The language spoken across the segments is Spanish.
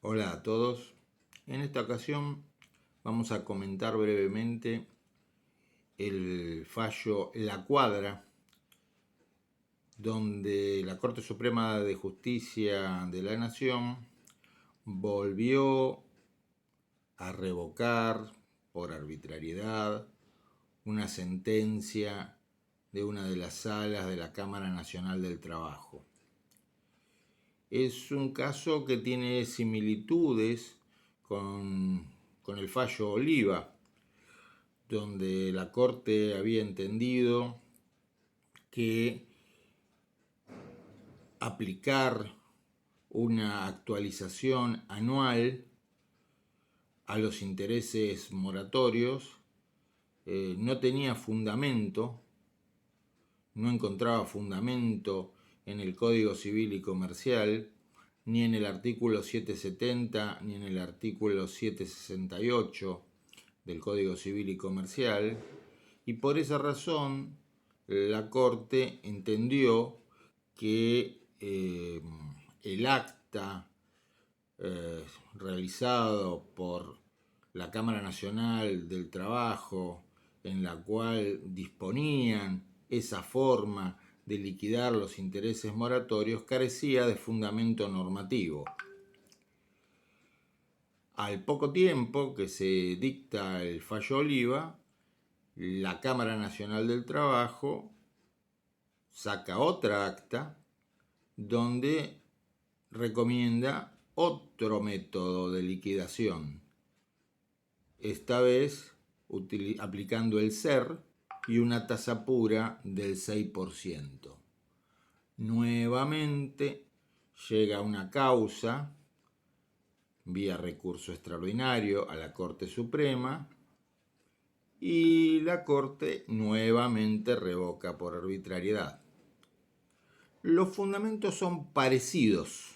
Hola a todos. En esta ocasión vamos a comentar brevemente el fallo La Cuadra, donde la Corte Suprema de Justicia de la Nación volvió a revocar por arbitrariedad una sentencia de una de las salas de la Cámara Nacional del Trabajo. Es un caso que tiene similitudes con el fallo Oliva, donde la Corte había entendido que aplicar una actualización anual a los intereses moratorios no tenía fundamento, no encontraba fundamento en el Código Civil y Comercial, ni en el artículo 770, ni en el artículo 768 del Código Civil y Comercial, y por esa razón la Corte entendió que el acta realizado por la Cámara Nacional del Trabajo, en la cual disponían esa forma de liquidar los intereses moratorios, carecía de fundamento normativo. Al poco tiempo que se dicta el fallo Oliva, la Cámara Nacional del Trabajo saca otra acta donde recomienda otro método de liquidación, esta vez aplicando el SER y una tasa pura del 6%. Nuevamente llega una causa vía recurso extraordinario a la Corte Suprema y la Corte nuevamente revoca por arbitrariedad. Los fundamentos son parecidos.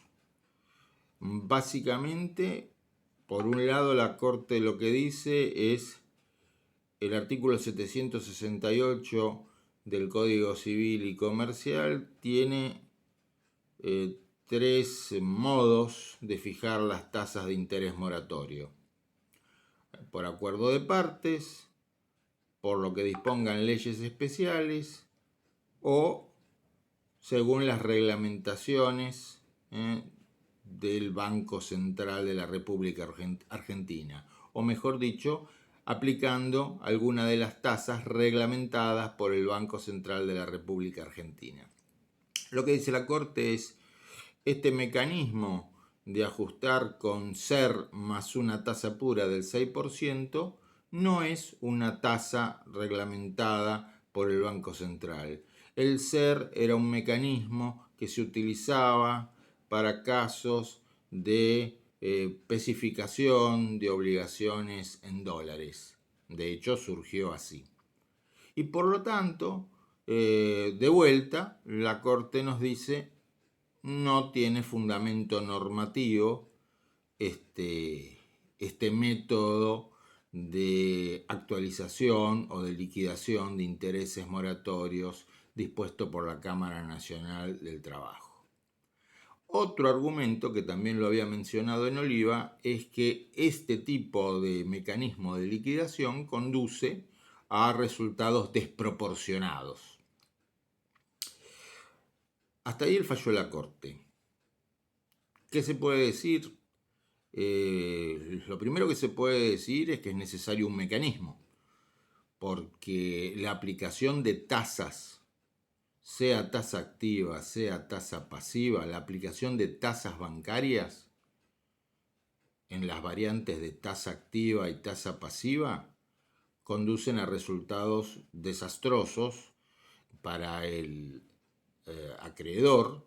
Básicamente, por un lado, la Corte lo que dice es el artículo 768 del Código Civil y Comercial tiene tres modos de fijar las tasas de interés moratorio: por acuerdo de partes, por lo que dispongan leyes especiales o según las reglamentaciones del Banco Central de la República Argentina, o mejor dicho, aplicando alguna de las tasas reglamentadas por el Banco Central de la República Argentina. Lo que dice la Corte es: este mecanismo de ajustar con SER más una tasa pura del 6% no es una tasa reglamentada por el Banco Central. El SER era un mecanismo que se utilizaba para casos de especificación de obligaciones en dólares. De hecho, surgió así. Y por lo tanto, de vuelta, la Corte nos dice: no tiene fundamento normativo este método de actualización o de liquidación de intereses moratorios dispuesto por la Cámara Nacional del Trabajo. Otro argumento que también lo había mencionado en Oliva es que este tipo de mecanismo de liquidación conduce a resultados desproporcionados. Hasta ahí el fallo de la Corte. ¿Qué se puede decir? Lo primero que se puede decir es que es necesario un mecanismo, porque la aplicación de tasas, sea tasa activa, sea tasa pasiva, la aplicación de tasas bancarias en las variantes de tasa activa y tasa pasiva conducen a resultados desastrosos para el acreedor,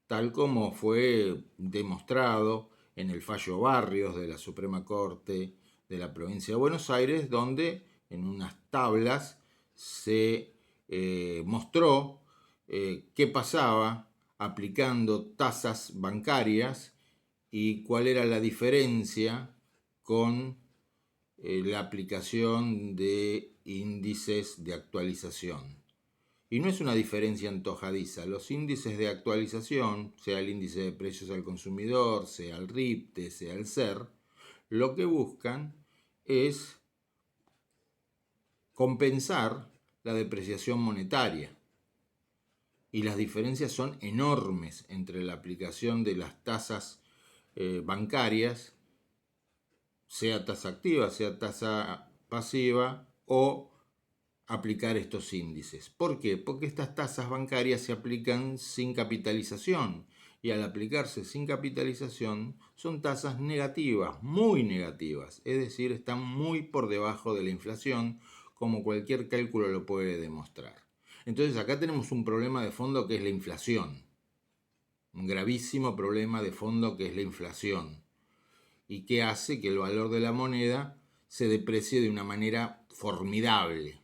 tal como fue demostrado en el fallo Barrios de la Suprema Corte de la Provincia de Buenos Aires, donde en unas tablas se mostró qué pasaba aplicando tasas bancarias y cuál era la diferencia con la aplicación de índices de actualización. Y no es una diferencia antojadiza. Los índices de actualización, sea el índice de precios al consumidor, sea el RIPTE, sea el SER, lo que buscan es compensar la depreciación monetaria. Y las diferencias son enormes entre la aplicación de las tasas bancarias, sea tasa activa, sea tasa pasiva, o aplicar estos índices. ¿Por qué? Porque estas tasas bancarias se aplican sin capitalización, y al aplicarse sin capitalización son tasas negativas, muy negativas, es decir, están muy por debajo de la inflación, como cualquier cálculo lo puede demostrar. Entonces acá tenemos un problema de fondo que es la inflación, un gravísimo problema de fondo que es la inflación, y que hace que el valor de la moneda se deprecie de una manera formidable,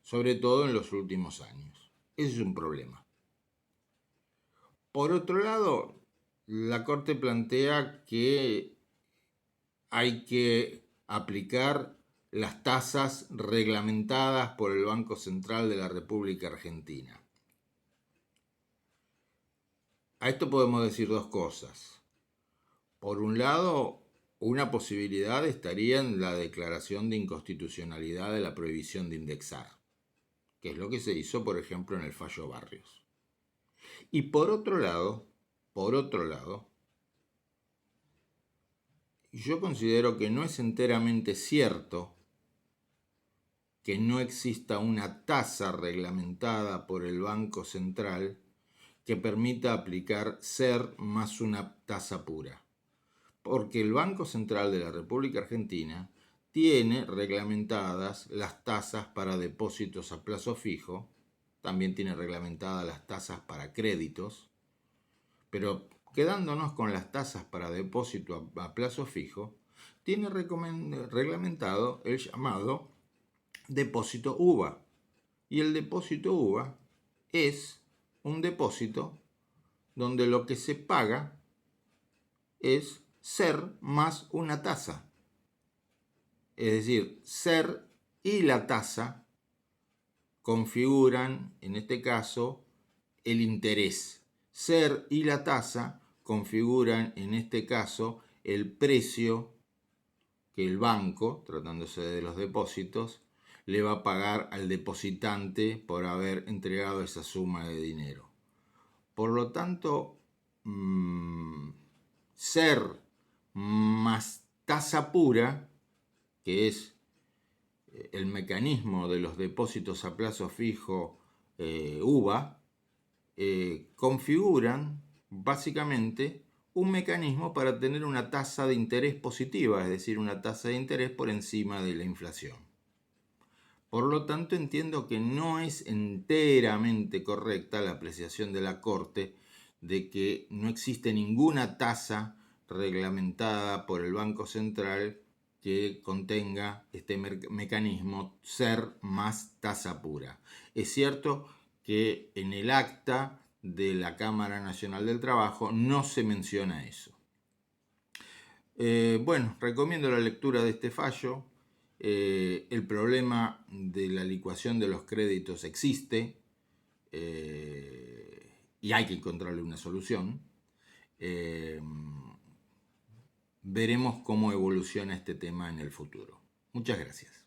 sobre todo en los últimos años. Ese es un problema. Por otro lado, la Corte plantea que hay que aplicar las tasas reglamentadas por el Banco Central de la República Argentina. A esto podemos decir dos cosas. Por un lado, una posibilidad estaría en la declaración de inconstitucionalidad de la prohibición de indexar, que es lo que se hizo, por ejemplo, en el fallo Barrios. Y por otro lado, yo considero que no es enteramente cierto que no exista una tasa reglamentada por el Banco Central que permita aplicar SER más una tasa pura. Porque el Banco Central de la República Argentina tiene reglamentadas las tasas para depósitos a plazo fijo, también tiene reglamentadas las tasas para créditos, pero quedándonos con las tasas para depósito a plazo fijo, tiene reglamentado el llamado depósito UVA. Y el depósito UVA es un depósito donde lo que se paga es SER más una tasa. Es decir, SER y la tasa configuran, en este caso, el interés. SER y la tasa configuran, en este caso, el precio que el banco, tratándose de los depósitos, le va a pagar al depositante por haber entregado esa suma de dinero. Por lo tanto, SER más tasa pura, que es el mecanismo de los depósitos a plazo fijo UVA, configuran básicamente un mecanismo para tener una tasa de interés positiva, es decir, una tasa de interés por encima de la inflación. Por lo tanto, entiendo que no es enteramente correcta la apreciación de la Corte de que no existe ninguna tasa reglamentada por el Banco Central que contenga este mecanismo SER más tasa pura. Es cierto que en el acta de la Cámara Nacional del Trabajo no se menciona eso. Bueno, recomiendo la lectura de este fallo. El problema de la licuación de los créditos existe y hay que encontrarle una solución. Veremos cómo evoluciona este tema en el futuro. Muchas gracias.